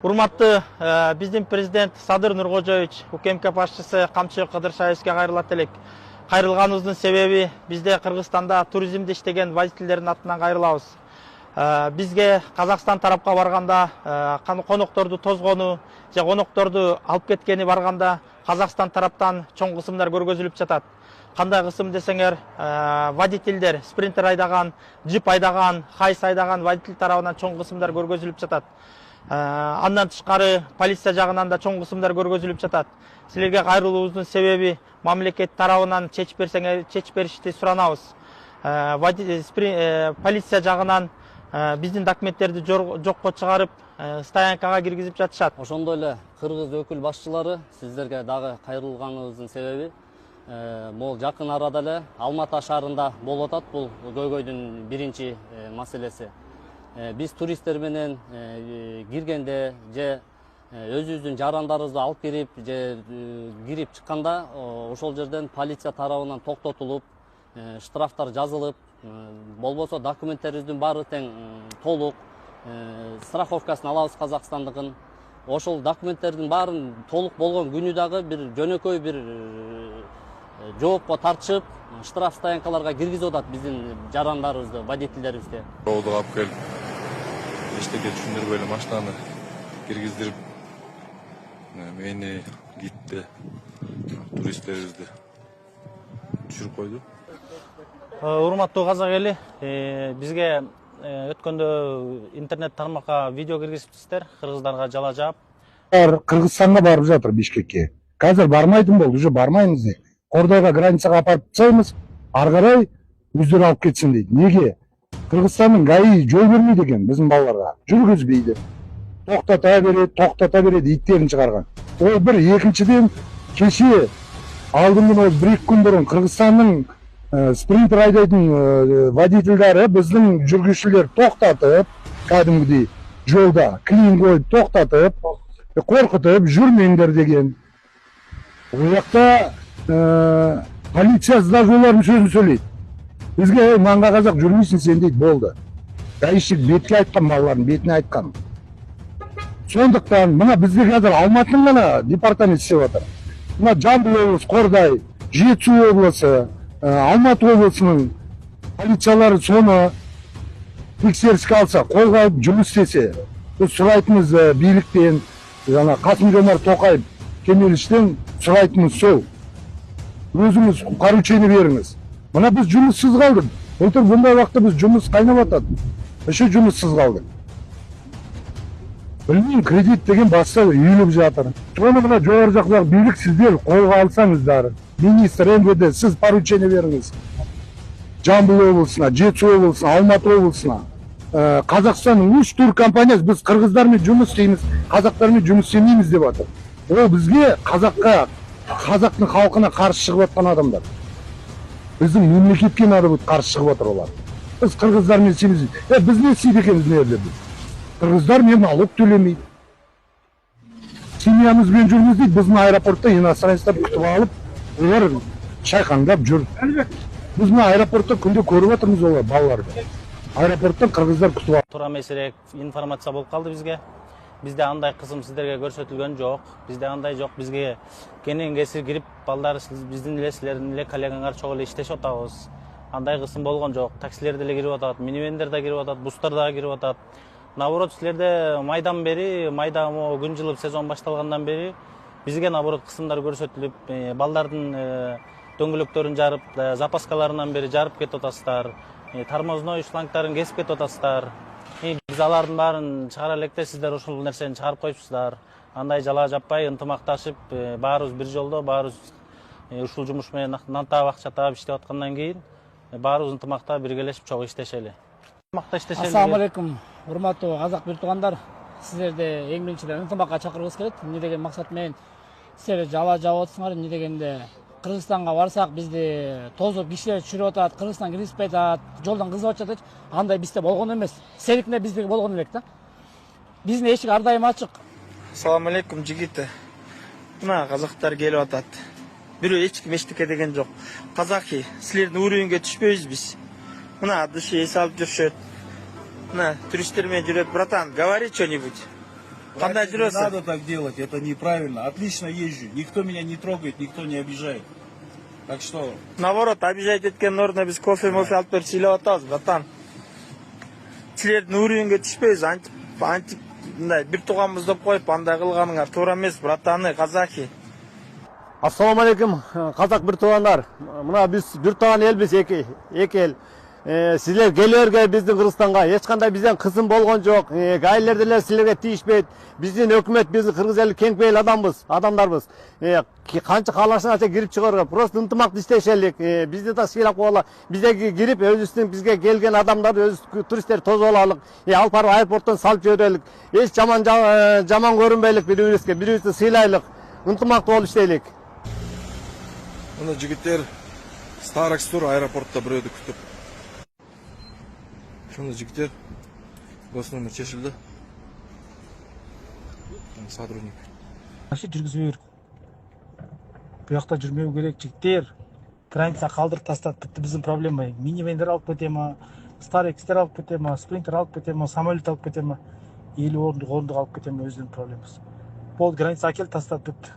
Урматтуу биздин президент Садыр Нуркожоевич, УКМК башчысы Камчы Кыдыршаевичке кайрылат элек. Кайрылганыбыздын себеби бизде Кыргызстанда туризмде иштеген водительдердин атынан кайрылабыз. Бизге Казакстан тарапка барганда конокторду тозгону же конокторду алып кеткени барганда Казакстан тараптан чоң кысымдар көргөзүлүп жатат. Кандай кысым десеңер, водительдер, спринтер айдаган, джип айдаган, хайс айдаган водитель тарабынан чоң кысымдар көргөзүлүп жатат. Андан тышкары полиция жагынан да чоң кысымдар көргөзүлүп жатат. Силерге кайрылуубуздун себеби мамлекет тарабынан чечип беришти суранабыз. Полиция жагынан биздин документтерди жокко чыгарып, стоянкага киргизип жатышат. Ошондой эле кыргыз өкүл башчылары сиздерге дагы кайрылганыбыздын себеби бул жакын арада эле Алматы шаарында болуп атат. Бул көйгөйдүн биринчи маселеси. Биз туристтер менен киргенде же өзүбүздүн жарандарыбызды алып кирип же кирип чыкканда ошол жерден полиция тарабынан токтотулуп, штрафтар жазылып, болбосо документтерибиздин баары тең толук, страховкасын алабыз Казакстандыкын. Ошол документтердин баарын толук болгон күнү дагы бир жөнөкөй бир жоопко тартышып, штраф стоянкаларга киргизип атат биздин жарандарыбызды, водительдерибизди. Жолдо алып келип, эчтеке түшүндүрбөй эле машинаны киргиздирип, мени, гидти, туристтерибизди түшүрүп койду. Урматтуу казак эли, бизге өткөндө интернет тармакка видео киргизиптиздер, кыргыздарга жала жаап. Кыргызстанга барып жатыр, Бишкекке. Казыр бармайтын болду, уже бармайбыз дейт. Кордойго границага апарып тастайбыз, ары карай өздөрү алып кетсин дейт. Неге? Кыргызстандын ГАИ жол бермейт экен биздин балдарга. Жүргүзбөйт. Токтото берет, иттерин чыгарган. Ол бир, экинчиден кеше алдыңгы бир-эки күн бурун Кыргызстандын спринтер айдайтын водительдери биздин жүргүзүүчүлөр токтотуп, кадимгидей жолда клин коюп токтотуп, коркутуп жүрмөңдөр деген. Ол жакта полиция даже олардың сөзін сөйлейді. Бізге маңға қазақ жүрмейсің сен дейді, болды. Гаишник бетке айтқан, балалардың бетіне айтқан. Сондықтан мына бізге қазір Алматының ғана департамент істеп жатыр. Мына Жамбыл облысы, Қордай, Жетісу облысы, Алматы облысының полициялары соны тексеріске алса, қолға алып жұмыс істесе, біз сұрайтынымыз биліктен, Қасым-Жомарт Тоқаев Кемеловичтен сұрайтынымыз сол. Өзіңіз поручение беріңіз. Мына біз жұмыссыз қалдық. Былтыр бұндай уақытта біз жұмыс қайнап атады. Еще жұмыссыз қалдық. Білмеймін, кредит деген баста үйіліп жатыр. Соны мына жоғары жақтағы билік сіздер қолға алсаңыздар. Министр, МВД, сіз поручение беріңіз. Жамбыл облысына, Жетісу облысына, Алматы облысына. Қазақстанның 3 тур компаниясы біз қырғыздармен жұмыс істейміз, қазақтармен жұмыс істемейміз деп жатыр. Ол бізге қазақтың халқына қарсы шығып жатқан адамдар. Біздің мемлекетке қарсы шығып жатыр олар. Біз қырғыздармен істейміз. Біз не істейді екенбіз мына жерде біз? Қырғыздар мен налог төлемейді. Семьямызбен жүрміз дейді, біздің аэропортта иностранецтер күтіп алып, олар шайқаңдап жүр. Біз мына аэропортта күнде көріп жатырмыз олар балаларды. Аэропорттан қырғыздар күтіп алып. Тура меселек информация болып қалды бізге. Bizde андай кысым сиздерге көрсөтүлгөн жок. Bizde андай жок. Бизге кенен кесир кирип, балдар биздин эле силердин эле коллегаңар чогуу эле иштешип атабыз. Андай кысым болгон жок. Таксилер деле кирип атат, минивендер да кирип атат, бустар да кирип атат. Наоборот, силерде майдан бери, күн жылып сезон башталгандан бери бизге наоборот кысымдар көрсөтүлүп, балдардын дөңгөлөктөрүн жарып, запаскаларынан бери жарып кетип атасыздар. Тормозной шлангтарын кесип кетип атасыздар. Biz алардын баарын чыгара электе сиздер ушул нерсени чыгарып коюпсуздар. Андай жала жаппай ынтымакташып, баарыбыз бир жолдо, баарыбыз ушул жумуш менен нантаап акча таап иштеп аткандан кийин баарыбыз ынтымакта биргелешип чогуу иштешели. Ассаламу алейкум, урматтуу казак бир туугандар. Сиздерди эң биринчиден ынтымакка чакыргыбыз келет. Эмне деген максат менен силер жала жаап атсыңар, эмне дегенде Кыргызстанга барсак бизди тозуп кишилер түшүрүп атат, Кыргызстан киргизбей атат, жолдон кызып атат. Андай бизде болгон эмес. Сеникине биздеги болгон элек да. Биздин эшик ар дайым ачык. Ассаламу алейкум жигит. Мына казактар келип атат. Бирөө эч ким эчтеке деген жок. Казаки, силердин уровеньге түшпөйбүз биз. Мына дышы эс алып жүрүшөт. Туристер мен жүрөт, братан, говори что-нибудь. Кандай Не жүрөсүң? надо так делать, это неправильно. Отлично езжу, никто меня не трогает, никто не обижает. Так что, Наоборот, обижать эткенин ордуна биз кофе алып берип сүйлөп атабыз, братан. Силердин үрүнгө түшпөйбүз, антип мындай бир тууганбыз деп коюп андай кылганыңар туура эмес, братаны, казаки. Ассаламу алейкум, қазақ бір туғандар. Мына біз бір туған елбіз, екі ел. Сіздер келерге біздің Қырғызстанға ешқандай бізден қысым болған жоқ. Гаилерділер сіздерге тиішпейді. Біздің өкімет, біздің қырғыз елі кеңпейіл адамдарбыз. Қанша қалашына кіріп шығарға, просто ынтымақты істешелік. Бізді да сыйлап қояла. Бізде кіріп, өзістің бізге келген адамдар, өз туристер тоз олалық. Алып барып аэропорттан салып жіберелік. Еш жаман көрінбейлік бірімізді сыйлайлық. Ынтымақты болып іштейлік. Мына жігіттер Старекс тур аэропортта біреуді күтіп. Шуны жігіттер гос номер шешілді. Сотрудник. Машина жүргізбеу керек. Бұл жақта жүрмеу керек, жігіттер. Граница қалдырып тастады, бітті біздің проблема. Минивендер алып кете ма, Старекстер алып кете ма, Спринтер алып кете ма, самолет алып кете ма, 50 орындық алып кете ма, өздерінің проблемасы. Болды, граница әкеліп тастады, бітті.